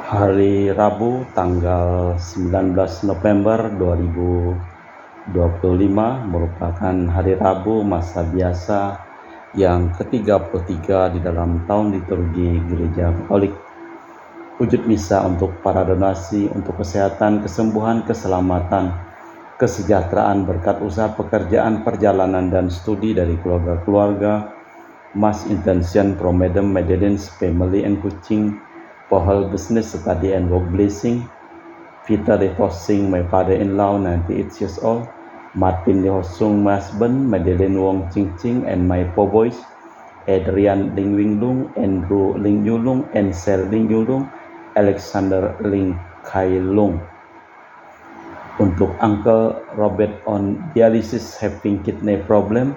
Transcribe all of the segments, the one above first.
Hari Rabu tanggal 19 November 2025 merupakan hari Rabu masa biasa yang ke-33 di dalam tahun liturgi Gereja Katolik. Wujud misa untuk para donasi untuk kesehatan, kesembuhan, keselamatan, kesejahteraan berkat usaha pekerjaan, perjalanan, dan studi dari keluarga-keluarga, Mass Intention from Madam Madeleine's Family and Kuching, for her business study and work blessing, Vita Rehosing, my father-in-law, 98 years old, Martin Rehosung, my husband, Madeleine Wong Ching Ching, and my four boys, Adrian Ling Winglung, Andrew Ling Yulung, Ansel Ling Yulung, Alexander Ling Kai Lung. Untuk Uncle Robert on dialysis having kidney problem,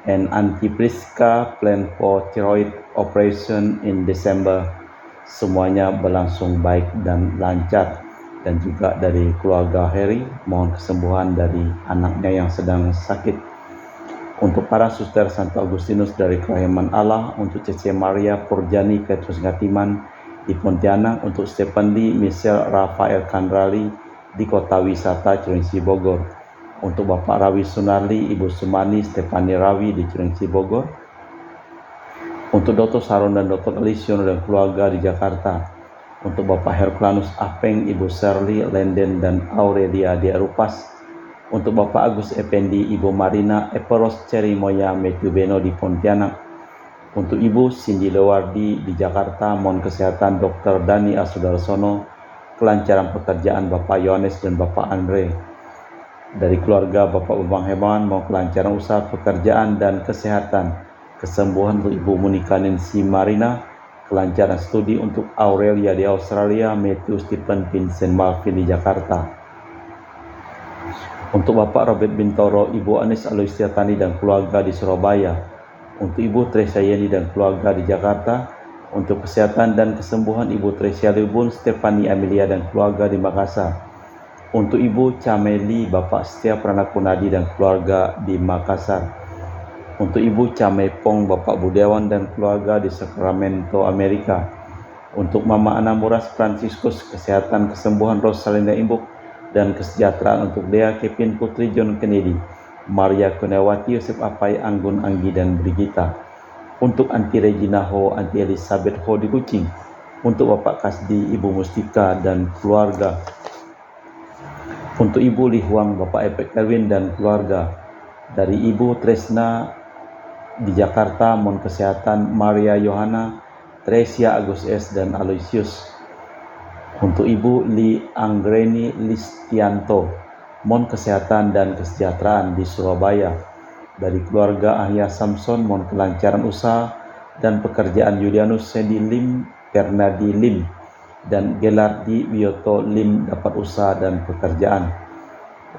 and Auntie Priska plan for thyroid operation in December. Semuanya berlangsung baik dan lancar. Dan juga dari keluarga Harry, mohon kesembuhan dari anaknya yang sedang sakit. Untuk para suster Santo Agustinus dari Kerahiman Allah, untuk Cece Maria Purjani Petrus Ngatiman di Pontianak, untuk Stephen Lee, Michelle Rafael Kandrali di Kota Wisata Cilengsi Bogor, untuk Bapak Rawi Sunarli, Ibu Sumani, Stefani Rawi di Cilengsi Bogor, untuk Dr. Saron dan Dr. Alisiono dan keluarga di Jakarta, untuk Bapak Herculanus Apeng, Ibu Shirley, Lenden, dan Aurelia di Arupas, untuk Bapak Agus Effendi, Ibu Marina, Eperos Cerimoya, Matthew Beno di Pontianak, untuk Ibu Cindy Lewardi di Jakarta, mohon kesehatan Dr. Dani Asudarsono, kelancaran pekerjaan Bapak Yohanes dan Bapak Andre. Dari keluarga Bapak Bambang Hermawan, mohon kelancaran usaha pekerjaan dan kesehatan, kesembuhan untuk Ibu Monika Nancy Marina, kelancaran studi untuk Aurelia di Australia, Matthew Stephen Vincent Malvin di Jakarta. Untuk Bapak Robert Bintoro, Ibu Anis Aloysia Tani dan keluarga di Surabaya, untuk Ibu Tresia Yeni dan keluarga di Jakarta, untuk kesehatan dan kesembuhan Ibu Tresia Libun, Stefani Amelia dan keluarga di Makassar, untuk Ibu Cameli, Bapak Setia Pranakunadi dan keluarga di Makassar, untuk Ibu Camepong, Bapak Budiawan dan keluarga di Sacramento, Amerika, untuk Mama Anamuras Franciscus, kesehatan, kesembuhan Rosalinda Imbuk, dan kesejahteraan untuk Dea Kevin Putri John Kennedy, Maria Kunewati, Yosef Apai, Anggun Anggi, dan Brigita, untuk Anti Regina Ho, Anti Elizabeth Ho di Kucing, untuk Bapak Kasdi, Ibu Mustika, dan keluarga, untuk Ibu Lihuang, Bapak Epek Erwin, dan keluarga, dari Ibu Tresna di Jakarta, mohon kesehatan Maria Yohana, Tresia Agus S, dan Aloysius. Untuk Ibu Li Anggreni Listianto, mohon kesehatan dan kesejahteraan di Surabaya. Dari keluarga Ahya Samson, mohon kelancaran usaha dan pekerjaan Julianus Sedi Lim, Bernardi Lim, dan Gelardi Wiyoto Lim dapat usaha dan pekerjaan.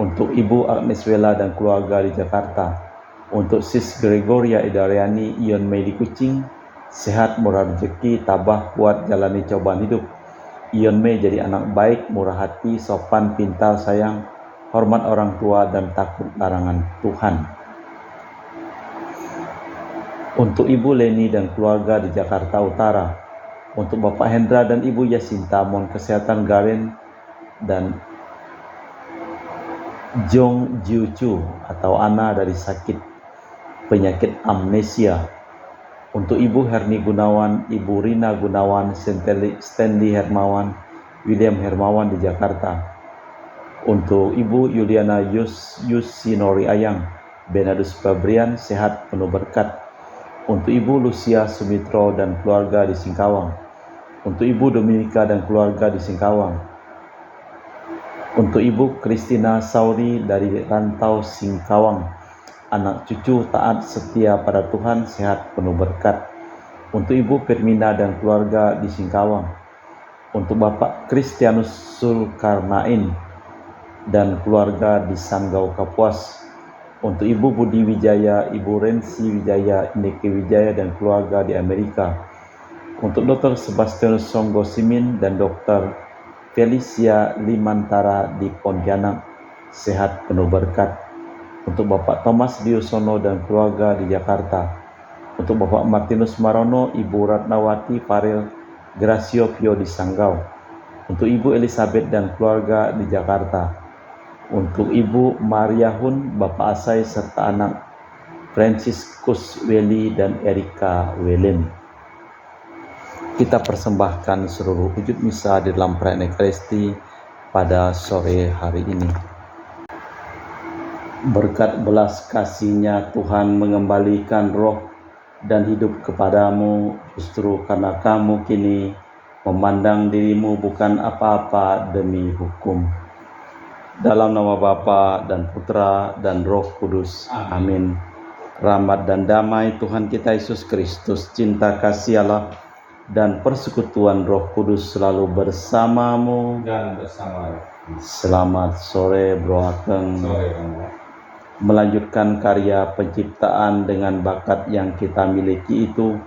Untuk Ibu Agnes Wela dan keluarga di Jakarta. Untuk Sis Gregoria Idariani, Ion Mei di Kucing, sehat, murah rezeki, tabah, kuat, jalani cobaan hidup. Ion Mei jadi anak baik, murah hati, sopan, pintar, sayang, hormat orang tua, dan takut larangan Tuhan. Untuk Ibu Leni dan keluarga di Jakarta Utara. Untuk Bapak Hendra dan Ibu Yasinta, mohon kesehatan Garen dan Jong Jiu Chu atau Ana dari sakit penyakit amnesia. Untuk Ibu Herni Gunawan, Ibu Rina Gunawan, Stanley Hermawan, William Hermawan di Jakarta. Untuk Ibu Yuliana Yusinori Ayang, Benadus Fabrian, sehat penuh berkat. Untuk Ibu Lucia Sumitro dan keluarga di Singkawang. Untuk Ibu Dominika dan keluarga di Singkawang. Untuk Ibu Kristina Sauri dari Rantau Singkawang, anak cucu taat setia pada Tuhan, sehat penuh berkat. Untuk Ibu Firmina dan keluarga di Singkawang. Untuk Bapak Kristianus Sulkarnain dan keluarga di Sanggau Kapuas. Untuk Ibu Budi Wijaya, Ibu Rensi Wijaya, Niki Wijaya dan keluarga di Amerika. Untuk Dr. Sebastianus Songgo Simin dan Dr. Felicia Limantara di Pontianak, sehat penuh berkat. Untuk Bapak Thomas Diosono dan keluarga di Jakarta. Untuk Bapak Martinus Marono, Ibu Ratnawati Farel Gracio Pio di Sanggau. untuk Ibu Elizabeth dan keluarga di Jakarta, untuk Ibu Maria Hun, Bapak Asai, serta anak Franciscus Welly dan Erika Welen. Kita persembahkan seluruh wujud misa di dalam perayaan Ekaristi pada sore hari ini. Berkat belas kasih-Nya Tuhan mengembalikan roh dan hidup kepadamu, justru karena kamu kini memandang dirimu bukan apa-apa demi hukum. Dalam nama Bapa dan Putra dan Roh Kudus. Amin. Rahmat dan damai Tuhan kita Yesus Kristus, cinta kasih Allah, dan persekutuan Roh Kudus selalu bersamamu dan bersama. Selamat sore Bro Akeng. Sore, Melanjutkan karya penciptaan dengan bakat yang kita miliki itu,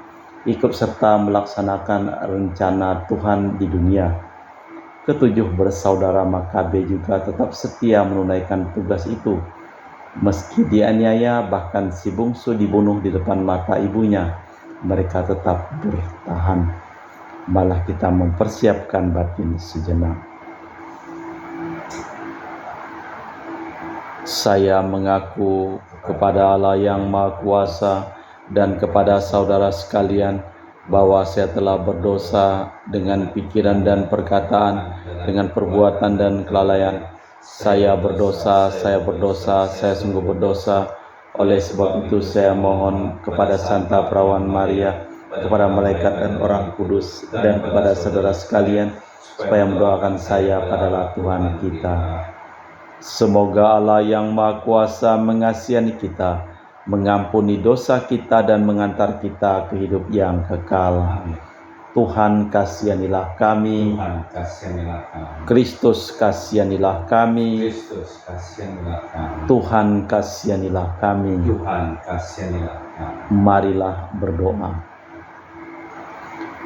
ikut serta melaksanakan rencana Tuhan di dunia. Ketujuh bersaudara Makabe juga tetap setia menunaikan tugas itu. Meski dianiaya, bahkan si bungsu dibunuh di depan mata ibunya, mereka tetap bertahan. Malah kita mempersiapkan batin sejenak. Saya mengaku kepada Allah yang Maha Kuasa dan kepada saudara sekalian bahwa saya telah berdosa dengan pikiran dan perkataan, dengan perbuatan dan kelalaian. Saya berdosa, saya sungguh berdosa. Oleh sebab itu saya mohon kepada Santa Perawan Maria, kepada malaikat dan orang kudus, dan kepada saudara sekalian, supaya mendoakan saya pada Tuhan kita. Semoga Allah yang Maha Kuasa mengasihi kita, mengampuni dosa kita dan mengantar kita ke hidup yang kekal. Tuhan kasihanilah kami. Tuhan kasihanilah kami. Kristus kasihanilah kami. Kristus kasihanilah kami. Tuhan kasihanilah kami. Tuhan kasihanilah kami. Marilah berdoa.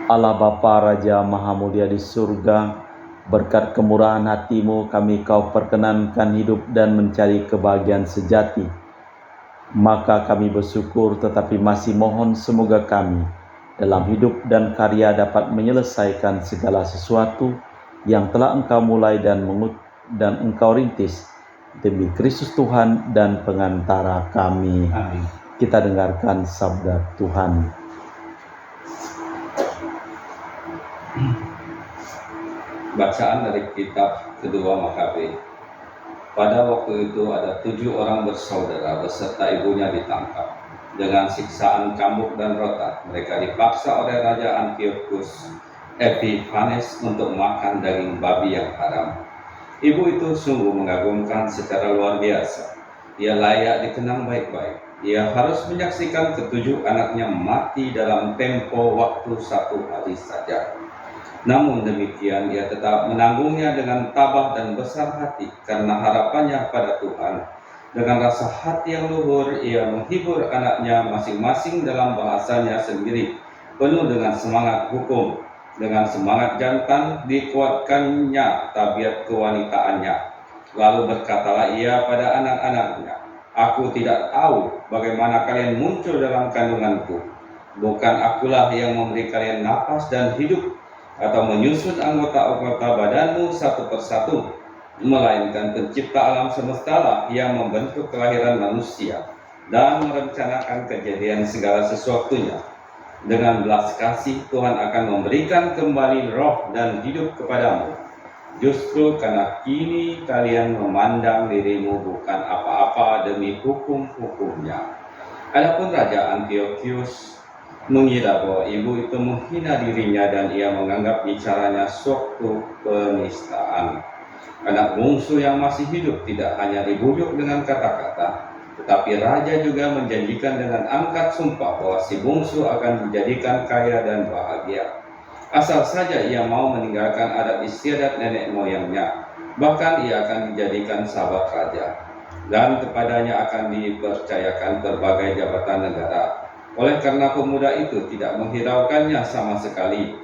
Allah Bapa Raja Maha Mulia di surga, berkat kemurahan hati-Mu kami Kau perkenankan hidup dan mencari kebahagiaan sejati. Maka kami bersyukur, tetapi masih mohon semoga kami dalam hidup dan karya dapat menyelesaikan segala sesuatu yang telah Engkau mulai dan Engkau rintis demi Kristus Tuhan dan pengantara kami. Amin. Kita dengarkan sabda Tuhan. Bacaan dari kitab kedua Makabe. Pada waktu itu ada 7 orang bersaudara beserta ibunya ditangkap. Dengan siksaan cambuk dan rotak, mereka dipaksa oleh Raja Antiochus Epiphanes untuk makan daging babi yang haram. Ibu itu sungguh mengagumkan secara luar biasa. Ia layak dikenang baik-baik. Ia harus menyaksikan ketujuh anaknya mati dalam tempo waktu 1 hari saja. Namun demikian ia tetap menanggungnya dengan tabah dan besar hati karena harapannya pada Tuhan. Dengan rasa hati yang luhur ia menghibur anaknya masing-masing dalam bahasanya sendiri, penuh dengan semangat hukum. Dengan semangat jantan dikuatkannya tabiat kewanitaannya. Lalu berkatalah ia pada anak-anaknya, "Aku tidak tahu bagaimana kalian muncul dalam kandunganku. Bukan akulah yang memberi kalian napas dan hidup, atau menyusun anggota-anggota badanmu satu persatu, melainkan pencipta alam semestalah yang membentuk kelahiran manusia dan merencanakan kejadian segala sesuatunya. Dengan belas kasih Tuhan akan memberikan kembali roh dan hidup kepadamu. Justru karena kini kalian memandang dirimu bukan apa-apa demi hukum-hukumnya." Adapun Raja Antiochus mengira bahwa ibu itu menghina dirinya dan ia menganggap bicaranya suatu penistaan. Anak bungsu yang masih hidup tidak hanya dibujuk dengan kata-kata, tetapi raja juga menjanjikan dengan angkat sumpah bahwa si bungsu akan dijadikan kaya dan bahagia. Asal saja ia mau meninggalkan adat istiadat nenek moyangnya, bahkan ia akan dijadikan sahabat raja, dan kepadanya akan dipercayakan berbagai jabatan negara. Oleh karena pemuda itu tidak menghiraukannya sama sekali,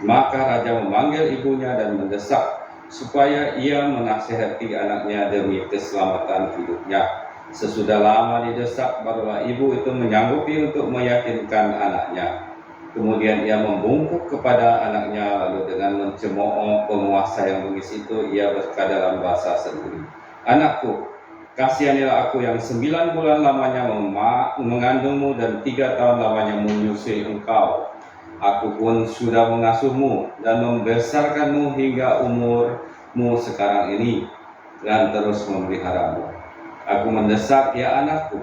maka raja memanggil ibunya dan mendesak supaya ia menasihati anaknya demi keselamatan hidupnya. Sesudah lama didesak, barulah ibu itu menyanggupi untuk meyakinkan anaknya. Kemudian ia membungkuk kepada anaknya, lalu dengan mencemooh penguasa yang bengis itu, ia berkata dalam bahasa sendiri, "Anakku, kasihanilah aku yang 9 bulan lamanya mengandungmu dan 3 tahun lamanya menyusui engkau. Aku pun sudah mengasuhmu dan membesarkanmu hingga umurmu sekarang ini, dan terus memeliharamu. Aku mendesak, ya anakku,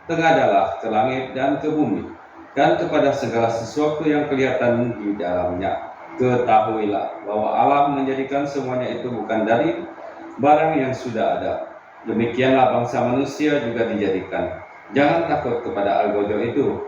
tengadalah ke langit dan ke bumi, dan kepada segala sesuatu yang kelihatan di dalamnya. Ketahuilah bahwa Allah menjadikan semuanya itu bukan dari barang yang sudah ada. Demikianlah bangsa manusia juga dijadikan. Jangan takut kepada algojo itu.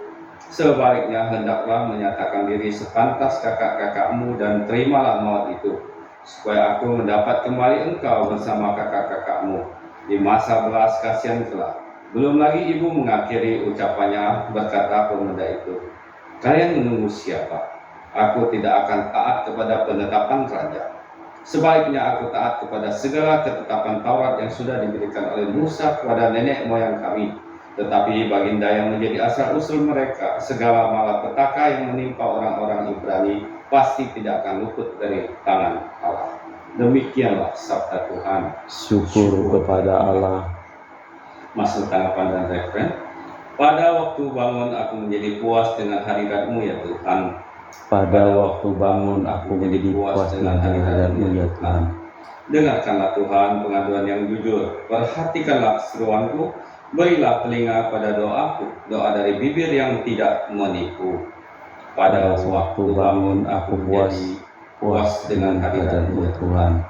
Sebaliknya hendaklah menyatakan diri sepantas kakak-kakakmu dan terimalah maut itu, supaya aku mendapat kembali engkau bersama kakak-kakakmu di masa belas kasihan kelak." Belum lagi ibu mengakhiri ucapannya, berkata pemuda itu, "Kalian menunggu siapa? Aku tidak akan taat kepada penetapan raja. Sebaliknya aku taat kepada segala ketetapan Taurat yang sudah diberikan oleh Musa kepada nenek moyang kami. Tetapi baginda yang menjadi asal-usul mereka, segala malapetaka yang menimpa orang-orang Ibrani pasti tidak akan luput dari tangan Allah." Demikianlah sabda Tuhan. Syukur kepada Allah. Masuk tanggapan dan referen. Pada waktu bangun aku menjadi puas dengan hadirat-Mu ya Tuhan. Pada waktu bangun aku menjadi puas dengan hadirat-Mu ya Tuhan. Dengarkanlah Tuhan pengaduan yang jujur, perhatikanlah seruanku, berilah telinga pada doaku, doa dari bibir yang tidak menipu. Pada waktu bangun aku puas dengan hadirat-Mu ya Tuhan.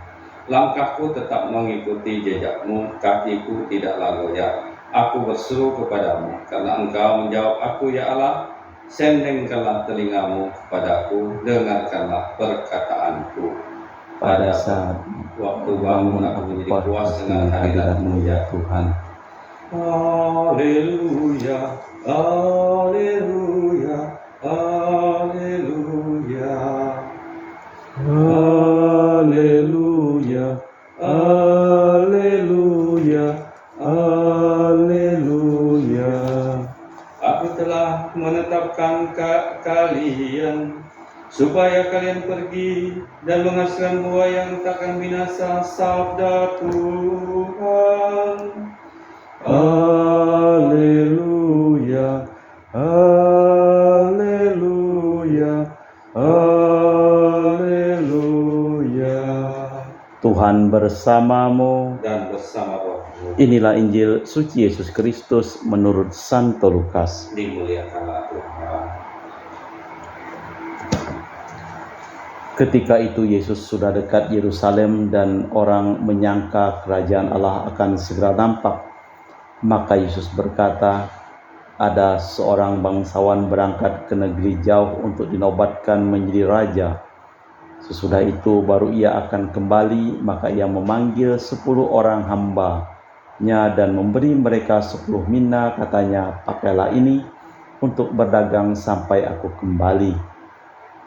Langkahku tetap mengikuti jejak-Mu, kakiku tidaklah goyah. Aku berseru kepadamu, karena Engkau menjawab aku ya Allah. Sendengkanlah telinga-Mu kepadaku, dengarkanlah perkataanku. Pada saat waktu bangun aku menjadi puas dengan hadirat-Mu ya Tuhan. Haleluya, haleluya, haleluya. Haleluya, haleluya, haleluya. Aku telah menetapkan kalian supaya kalian pergi dan menghasilkan buah yang takkan binasa, sabda Tuhan. Haleluya, haleluya, haleluya. Tuhan bersamamu Dan bersama rohmu. Inilah Injil suci Yesus Kristus menurut Santo Lukas. Dimuliakanlah Tuhan. Ketika itu Yesus sudah dekat Yerusalem dan orang menyangka kerajaan Allah akan segera nampak. Maka Yesus berkata, ada seorang bangsawan berangkat ke negeri jauh untuk dinobatkan menjadi raja. Sesudah itu baru ia akan kembali, maka ia memanggil 10 orang hambanya dan memberi mereka 10 mina, katanya, "Pakailah ini untuk berdagang sampai aku kembali."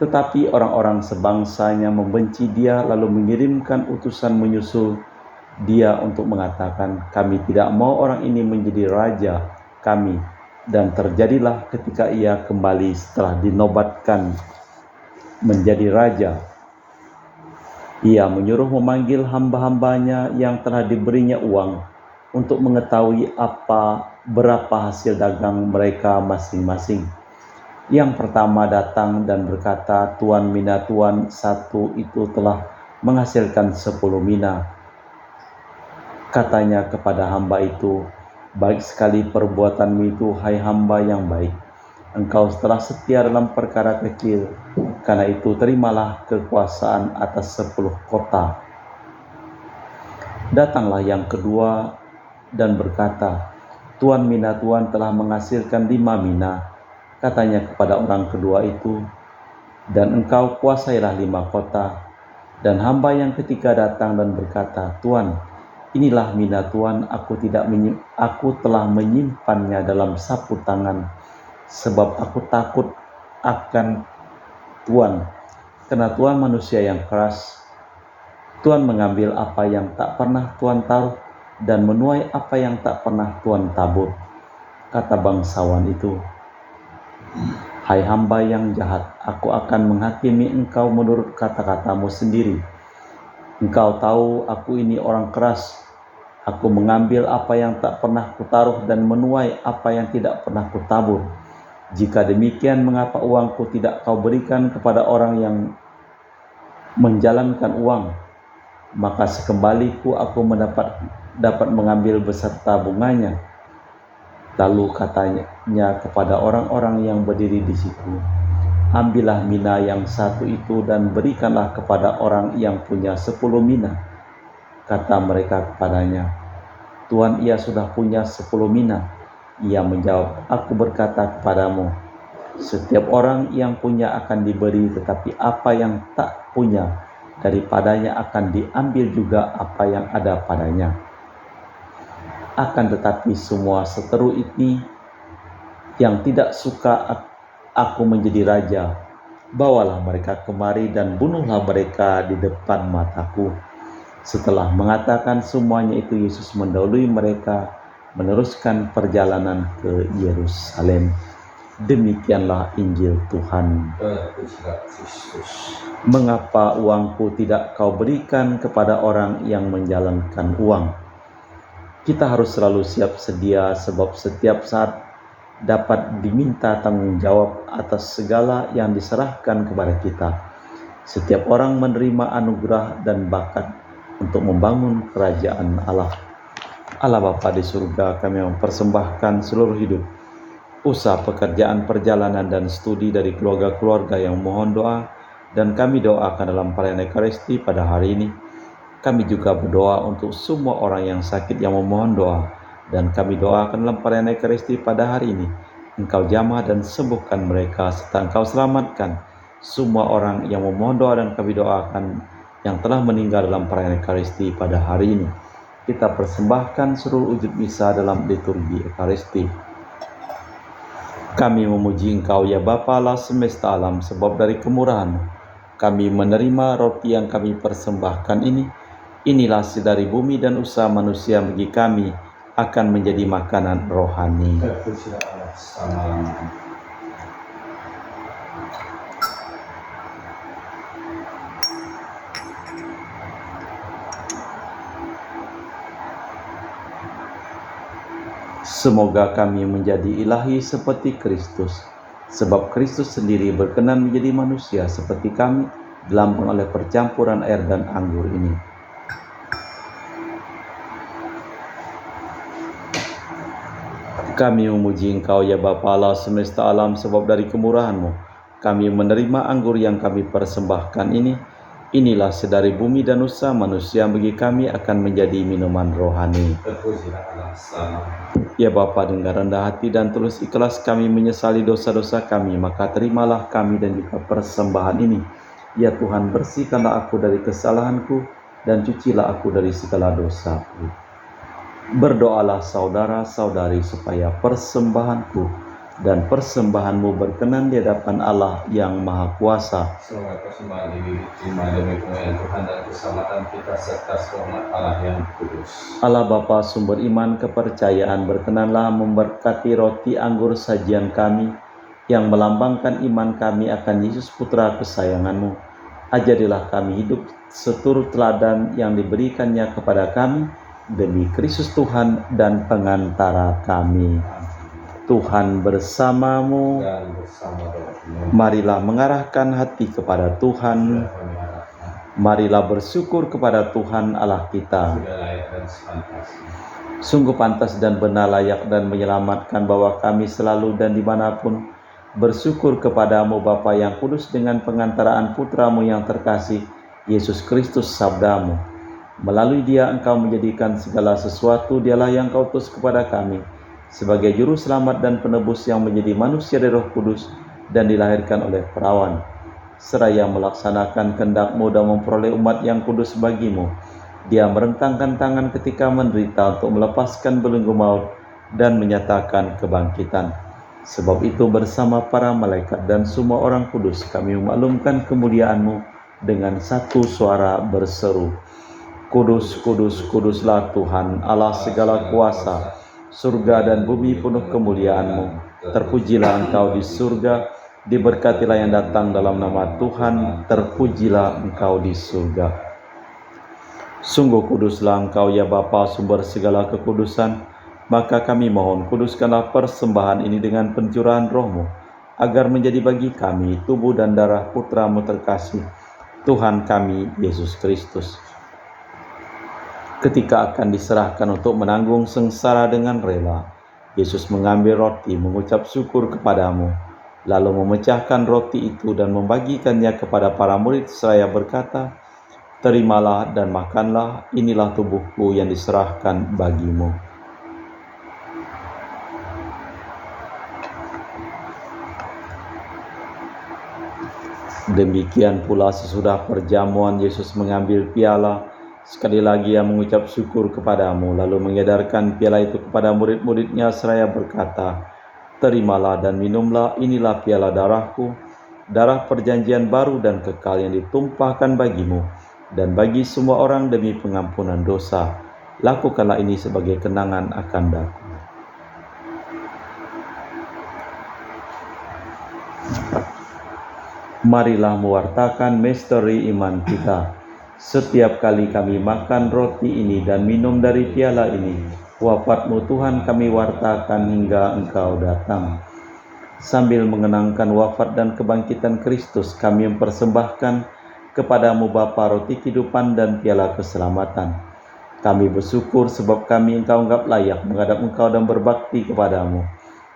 Tetapi orang-orang sebangsanya membenci dia, lalu mengirimkan utusan menyusul dia untuk mengatakan, "Kami tidak mau orang ini menjadi raja kami." Dan terjadilah ketika ia kembali setelah dinobatkan menjadi raja, ia menyuruh memanggil hamba-hambanya yang telah diberinya uang untuk mengetahui berapa hasil dagang mereka masing-masing. Yang pertama datang dan berkata, "Tuan, mina Tuan satu itu telah menghasilkan 10 mina." Katanya kepada hamba itu, "Baik sekali perbuatanmu itu, hai hamba yang baik. Engkau telah setia dalam perkara kecil, karena itu terimalah kekuasaan atas 10 kota." Datanglah yang kedua dan berkata, "Tuan, mina Tuan telah menghasilkan 5 mina." Katanya kepada orang kedua itu, "Dan engkau kuasailah 5 kota." Dan hamba yang ketiga datang dan berkata, "Tuan, inilah mina Tuan, aku telah menyimpannya dalam sapu tangan, sebab aku takut akan Tuan, karena Tuan manusia yang keras. Tuan mengambil apa yang tak pernah Tuan taruh dan menuai apa yang tak pernah Tuan tabur." Kata bangsawan itu, Hai hamba yang jahat, aku akan menghakimi engkau menurut kata-katamu sendiri. Engkau tahu aku ini orang keras. Aku mengambil apa yang tak pernah kutaruh dan menuai apa yang tidak pernah kutabur. Jika demikian, mengapa uangku tidak kau berikan kepada orang yang menjalankan uang? Maka sekembaliku aku dapat mengambil beserta bunganya. Lalu katanya kepada orang-orang yang berdiri di situ, ambillah mina yang satu itu dan berikanlah kepada orang yang punya 10 mina. Kata mereka kepadanya, Tuan, ia sudah punya 10 mina. Ia menjawab, aku berkata kepadamu, setiap orang yang punya akan diberi, tetapi apa yang tak punya, daripadanya akan diambil juga apa yang ada padanya. Akan tetapi semua seteru ini yang tidak suka aku menjadi raja, bawalah mereka kemari dan bunuhlah mereka di depan mataku. Setelah mengatakan semuanya itu, Yesus mendahului mereka meneruskan perjalanan ke Yerusalem. Demikianlah Injil Tuhan. Mengapa uangku tidak kau berikan kepada orang yang menjalankan uang? Kita harus selalu siap sedia, sebab setiap saat dapat diminta tanggung jawab atas segala yang diserahkan kepada kita. Setiap orang menerima anugerah dan bakat untuk membangun kerajaan Allah. Allah Bapa di surga, kami mempersembahkan seluruh hidup, usaha, pekerjaan, perjalanan, dan studi dari keluarga-keluarga yang mohon doa, dan kami doakan dalam perayaan Ekaristi pada hari ini. Kami juga berdoa untuk semua orang yang sakit yang memohon doa, dan kami doakan dalam perayaan Ekaristi pada hari ini, Engkau jamah dan sembuhkan mereka, serta Engkau selamatkan semua orang yang memohon doa, dan kami doakan yang telah meninggal dalam perayaan Ekaristi pada hari ini. Kita persembahkan seluruh wujud misa dalam liturgi Ekaristi. Kami memuji Engkau ya Bapa Allah semesta alam, sebab dari kemurahan kami menerima roti yang kami persembahkan ini. Inilah dari bumi dan usaha manusia bagi kami akan menjadi makanan rohani. Semoga kami menjadi ilahi seperti Kristus, sebab Kristus sendiri berkenan menjadi manusia seperti kami, dilambang oleh percampuran air dan anggur ini. Kami memuji Engkau ya Bapa Allah semesta alam, sebab dari kemurahan-Mu kami menerima anggur yang kami persembahkan ini. Inilah dari bumi dan usaha manusia bagi kami akan menjadi minuman rohani. Ya Bapa, dengan rendah hati dan tulus ikhlas kami menyesali dosa-dosa kami, maka terimalah kami dan juga persembahan ini. Ya Tuhan, bersihkanlah aku dari kesalahanku dan cucilah aku dari segala dosaku. Berdoalah saudara-saudari supaya persembahanku dan persembahanmu berkenan di hadapan Allah yang Maha Kuasa. Semoga persembahan ini diterima demi kemuliaan Tuhan dan keselamatan kita serta selamat Allah yang kudus. Allah Bapa sumber iman kepercayaan, berkenanlah memberkati roti anggur sajian kami yang melambangkan iman kami akan Yesus Putra kesayangan-Mu. Ajarilah kami hidup seturut teladan yang diberikannya kepada kami demi Kristus Tuhan dan pengantara kami. Tuhan bersamamu. Dan bersama rohmu. Marilah mengarahkan hati kepada Tuhan. Marilah bersyukur kepada Tuhan Allah kita. Sudah layak dan sepantasnya. Sungguh pantas dan benar, layak dan menyelamatkan bahwa kami selalu dan dimanapun bersyukur kepadamu Bapa yang kudus, dengan pengantaraan Putramu yang terkasih, Yesus Kristus sabdamu. Melalui Dia Engkau menjadikan segala sesuatu. Dialah yang Kau utus kepada kami sebagai juru selamat dan penebus yang menjadi manusia dari Roh Kudus dan dilahirkan oleh perawan, seraya melaksanakan kehendak-Mu dan memperoleh umat yang kudus bagimu. Dia merentangkan tangan ketika menderita untuk melepaskan belenggu maut dan menyatakan kebangkitan. Sebab itu bersama para malaikat dan semua orang kudus kami memaklumkan kemuliaan-Mu dengan satu suara berseru, Kudus, kudus, kuduslah Tuhan Allah segala kuasa. Surga dan bumi penuh kemuliaan-Mu. Terpujilah Engkau di surga, Diberkatilah yang datang dalam nama Tuhan, terpujilah Engkau di surga. Sungguh kuduslah Engkau ya Bapa, sumber segala kekudusan. Maka kami mohon, kuduskanlah persembahan ini dengan pencurahan Roh-Mu, agar menjadi bagi kami tubuh dan darah Putra-Mu terkasih, Tuhan kami Yesus Kristus. Ketika akan diserahkan untuk menanggung sengsara dengan rela, Yesus mengambil roti, mengucap syukur kepadamu, lalu memecahkan roti itu dan membagikannya kepada para murid seraya berkata, "Terimalah dan makanlah, inilah tubuhku yang diserahkan bagimu." Demikian pula sesudah perjamuan Yesus mengambil piala, sekali lagi ia mengucap syukur kepadamu, lalu mengedarkan piala itu kepada murid-muridnya seraya berkata, "Terimalah dan minumlah, inilah piala darahku, darah perjanjian baru dan kekal yang ditumpahkan bagimu dan bagi semua orang demi pengampunan dosa. Lakukanlah ini sebagai kenangan akan daku." Marilah mewartakan misteri iman kita. Setiap kali kami makan roti ini dan minum dari piala ini, wafat-Mu Tuhan kami wartakan hingga Engkau datang. Sambil mengenangkan wafat dan kebangkitan Kristus, kami mempersembahkan kepadamu Bapa roti kehidupan dan piala keselamatan. Kami bersyukur sebab kami Engkau anggap layak menghadap Engkau dan berbakti kepadamu.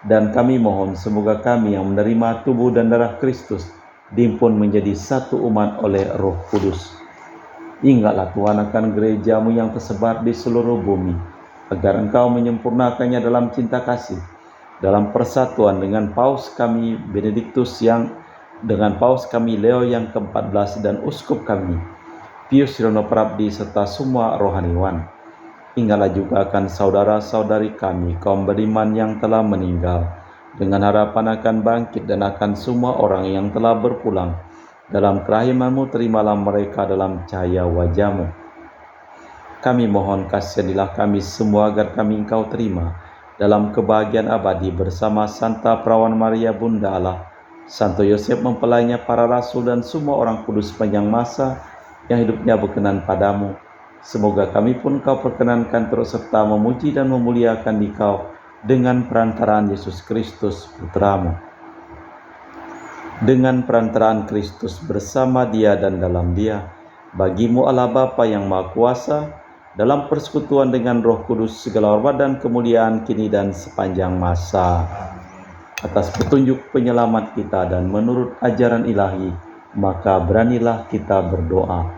Dan kami mohon semoga kami yang menerima tubuh dan darah Kristus dihimpun menjadi satu umat oleh Roh Kudus. Ingatlah Tuhan akan gereja-Mu yang tersebar di seluruh bumi, agar Engkau menyempurnakannya dalam cinta kasih, dalam persatuan dengan Paus kami Benediktus dengan Paus kami Leo yang ke-14 dan Uskup kami Pius Rono Prabdi serta semua rohaniwan. Ingatlah juga akan saudara-saudari kami kaum beriman yang telah meninggal, dengan harapan akan bangkit, dan akan semua orang yang telah berpulang. Dalam kerahiman-Mu terimalah mereka dalam cahaya wajah-Mu. Kami mohon kasihanilah kami semua agar kami Engkau terima dalam kebahagiaan abadi bersama Santa Perawan Maria Bunda Allah, Santo Yosef mempelainya para rasul dan semua orang kudus sepanjang masa yang hidupnya berkenan padamu. Semoga kami pun Kau perkenankan terus serta memuji dan memuliakan Dikau dengan perantaraan Yesus Kristus Putra-Mu. Dengan perantaraan Kristus bersama Dia dan dalam Dia, bagi-Mu Allah Bapa yang Maha Kuasa, dalam persekutuan dengan Roh Kudus segala hormat dan kemuliaan kini dan sepanjang masa. Atas petunjuk penyelamat kita dan menurut ajaran ilahi, maka beranilah kita berdoa.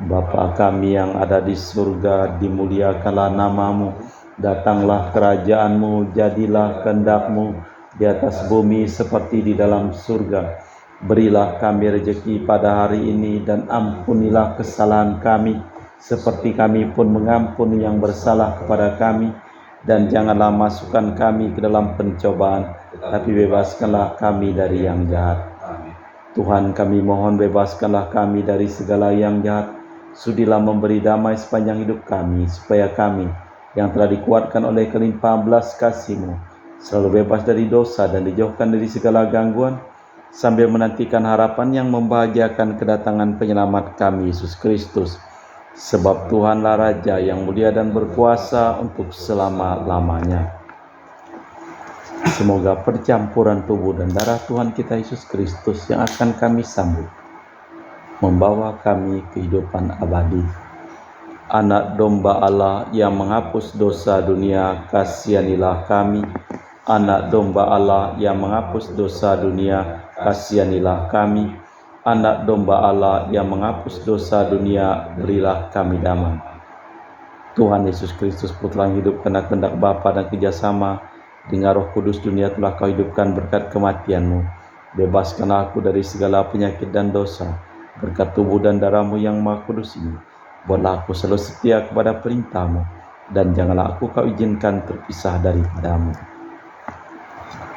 Bapa kami yang ada di surga, dimuliakanlah nama-Mu. Datanglah kerajaan-Mu, jadilah kehendak-Mu di atas bumi seperti di dalam surga. Berilah kami rezeki pada hari ini dan ampunilah kesalahan kami, seperti kami pun mengampuni yang bersalah kepada kami. Dan janganlah masukkan kami ke dalam pencobaan, tapi bebaskanlah kami dari yang jahat. Tuhan kami mohon bebaskanlah kami dari segala yang jahat. Sudilah memberi damai sepanjang hidup kami, supaya kami yang telah dikuatkan oleh kelimpahan belas kasih-Mu selalu bebas dari dosa dan dijauhkan dari segala gangguan, sambil menantikan harapan yang membahagiakan kedatangan penyelamat kami Yesus Kristus. Sebab Tuhanlah Raja yang mulia dan berkuasa untuk selama-lamanya. Semoga percampuran tubuh dan darah Tuhan kita Yesus Kristus yang akan kami sambut membawa kami kehidupan abadi. Anak domba Allah yang menghapus dosa dunia, kasihanilah kami. Anak domba Allah yang menghapus dosa dunia, kasihanilah kami. Anak domba Allah yang menghapus dosa dunia, berilah kami damai. Tuhan Yesus Kristus, Putra yang hidup karena kehendak Bapa dan kerjasama dengan Roh Kudus, dunia telah Kau hidupkan berkat kematian-Mu. Bebaskanlah aku dari segala penyakit dan dosa, berkat tubuh dan darah-Mu yang Maha Kudus ini. Buatlah aku selalu setia kepada perintah-Mu, dan janganlah aku Kau izinkan terpisah daripada-Mu.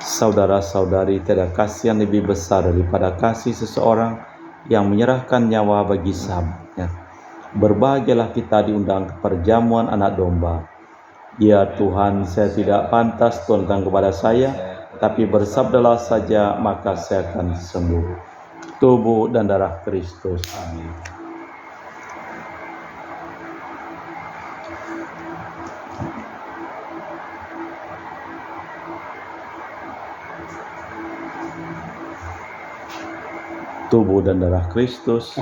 Saudara-saudari, tiada kasih yang lebih besar daripada kasih seseorang yang menyerahkan nyawa bagi sahabatnya. Berbahagialah kita diundang ke perjamuan anak domba. Ya Tuhan, saya tidak pantas Tuhan datang kepada saya, tapi bersabdalah saja maka saya akan sembuh. Tubuh dan darah Kristus. Amin. Tubuh dan darah Kristus.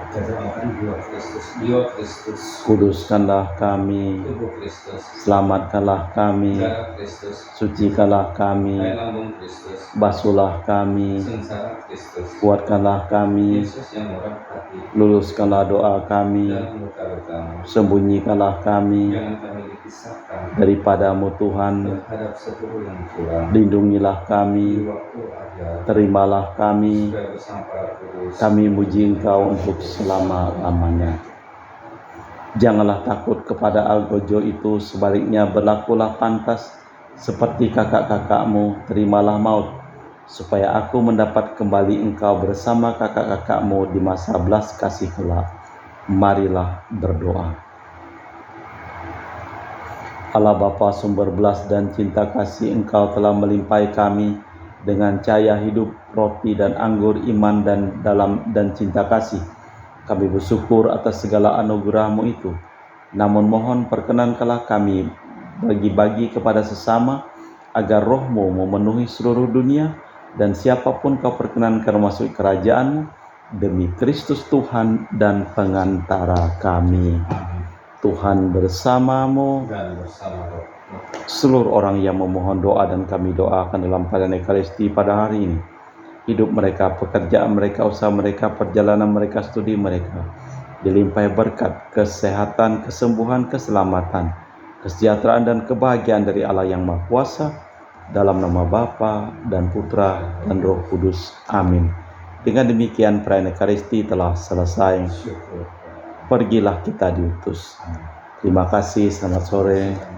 Kita doakan jiwa Kristus, jiwa Kristus, Kuduskanlah kami, tubuh Kristus, selamatkanlah kami, darah Kristus, sucikanlah kami, air lambung Kristus, basuhlah kami, sengsara Kristus, kuatkanlah kami, Yesus yang murah hati, luluskanlah doa kami, dalam luka-lukamu, sembunyikanlah kami jangan kami dipisahkan daripadamu Tuhan, terhadap seluruh yang curang, lindungilah di kami, waktu ajar, terimalah kami, supaya bersama para kudus, kami muji Engkau untuk selama-lamanya. Janganlah takut kepada algojo itu, sebaliknya berlakulah pantas seperti kakak-kakakmu, terimalah maut, supaya aku mendapat kembali engkau bersama kakak-kakakmu di masa belas kasih kelak. Marilah berdoa. Allah Bapa sumber belas dan cinta kasih, Engkau telah melimpahi kami dengan cahaya hidup, roti dan anggur iman dan cinta kasih. Kami bersyukur atas segala anugerah-Mu itu. Namun mohon perkenankanlah kami bagi-bagi kepada sesama, agar roh-Mu memenuhi seluruh dunia, dan siapapun Kau perkenankan masuk kerajaan-Mu, demi Kristus Tuhan dan pengantara kami. Tuhan bersamamu, dan bersama roh. seluruh orang yang memohon doa dan kami doakan dalam perayaan Ekaristi pada hari ini. Hidup mereka, pekerjaan mereka, usaha mereka, perjalanan mereka, studi mereka dilimpahi berkat, kesehatan, kesembuhan, keselamatan, kesejahteraan dan kebahagiaan dari Allah yang Maha Kuasa, dalam nama Bapa dan Putra dan Roh Kudus. Amin. Dengan demikian perayaan Ekaristi telah selesai. Syukur. Pergilah kita diutus. Terima kasih, selamat sore.